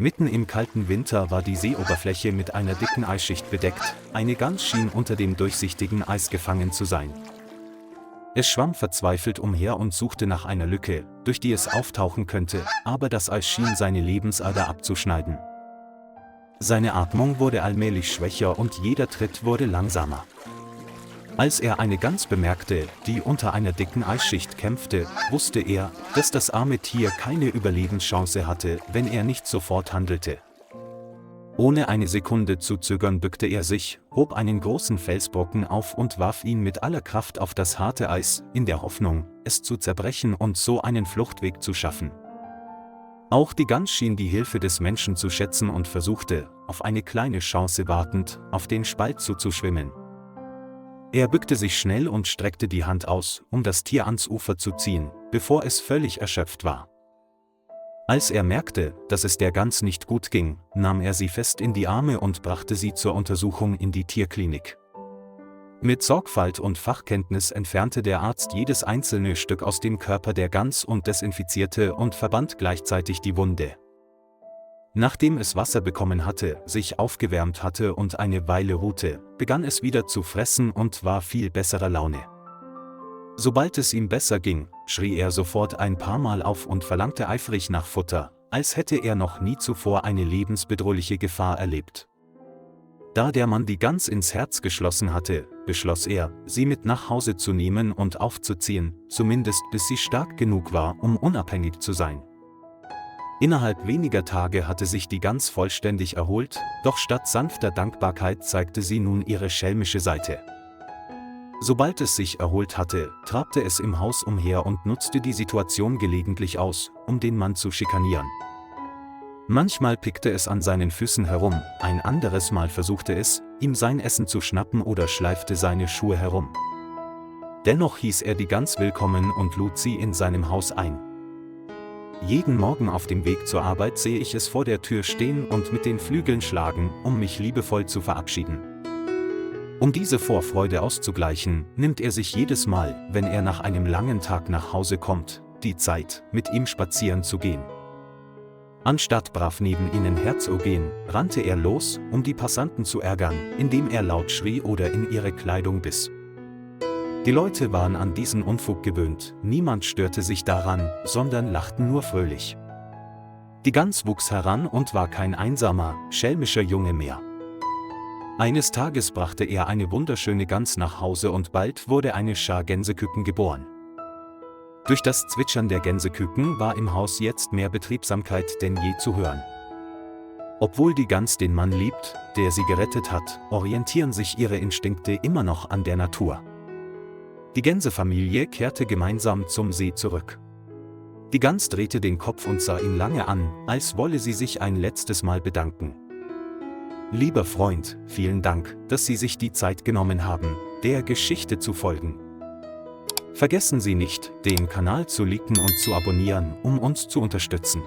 Mitten im kalten Winter war die Seeoberfläche mit einer dicken Eisschicht bedeckt, eine Gans schien unter dem durchsichtigen Eis gefangen zu sein. Es schwamm verzweifelt umher und suchte nach einer Lücke, durch die es auftauchen könnte, aber das Eis schien seine Lebensader abzuschneiden. Seine Atmung wurde allmählich schwächer und jeder Tritt wurde langsamer. Als er eine Gans bemerkte, die unter einer dicken Eisschicht kämpfte, wusste er, dass das arme Tier keine Überlebenschance hatte, wenn er nicht sofort handelte. Ohne eine Sekunde zu zögern bückte er sich, hob einen großen Felsbrocken auf und warf ihn mit aller Kraft auf das harte Eis, in der Hoffnung, es zu zerbrechen und so einen Fluchtweg zu schaffen. Auch die Gans schien die Hilfe des Menschen zu schätzen und versuchte, auf eine kleine Chance wartend, auf den Spalt zuzuschwimmen. Er bückte sich schnell und streckte die Hand aus, um das Tier ans Ufer zu ziehen, bevor es völlig erschöpft war. Als er merkte, dass es der Gans nicht gut ging, nahm er sie fest in die Arme und brachte sie zur Untersuchung in die Tierklinik. Mit Sorgfalt und Fachkenntnis entfernte der Arzt jedes einzelne Stück aus dem Körper der Gans und desinfizierte und verband gleichzeitig die Wunde. Nachdem es Wasser bekommen hatte, sich aufgewärmt hatte und eine Weile ruhte, begann es wieder zu fressen und war viel besserer Laune. Sobald es ihm besser ging, schrie er sofort ein paar Mal auf und verlangte eifrig nach Futter, als hätte er noch nie zuvor eine lebensbedrohliche Gefahr erlebt. Da der Mann die Gans ins Herz geschlossen hatte, beschloss er, sie mit nach Hause zu nehmen und aufzuziehen, zumindest bis sie stark genug war, um unabhängig zu sein. Innerhalb weniger Tage hatte sich die Gans vollständig erholt, doch statt sanfter Dankbarkeit zeigte sie nun ihre schelmische Seite. Sobald es sich erholt hatte, trabte es im Haus umher und nutzte die Situation gelegentlich aus, um den Mann zu schikanieren. Manchmal pickte es an seinen Füßen herum, ein anderes Mal versuchte es, ihm sein Essen zu schnappen oder schleifte seine Schuhe herum. Dennoch hieß er die Gans willkommen und lud sie in seinem Haus ein. Jeden Morgen auf dem Weg zur Arbeit sehe ich es vor der Tür stehen und mit den Flügeln schlagen, um mich liebevoll zu verabschieden. Um diese Vorfreude auszugleichen, nimmt er sich jedes Mal, wenn er nach einem langen Tag nach Hause kommt, die Zeit, mit ihm spazieren zu gehen. Anstatt brav neben ihnen herzugehen, rannte er los, um die Passanten zu ärgern, indem er laut schrie oder in ihre Kleidung biss. Die Leute waren an diesen Unfug gewöhnt, niemand störte sich daran, sondern lachten nur fröhlich. Die Gans wuchs heran und war kein einsamer, schelmischer Junge mehr. Eines Tages brachte er eine wunderschöne Gans nach Hause und bald wurde eine Schar Gänseküken geboren. Durch das Zwitschern der Gänseküken war im Haus jetzt mehr Betriebsamkeit denn je zu hören. Obwohl die Gans den Mann liebt, der sie gerettet hat, orientieren sich ihre Instinkte immer noch an der Natur. Die Gänsefamilie kehrte gemeinsam zum See zurück. Die Gans drehte den Kopf und sah ihn lange an, als wolle sie sich ein letztes Mal bedanken. Lieber Freund, vielen Dank, dass Sie sich die Zeit genommen haben, der Geschichte zu folgen. Vergessen Sie nicht, den Kanal zu liken und zu abonnieren, um uns zu unterstützen.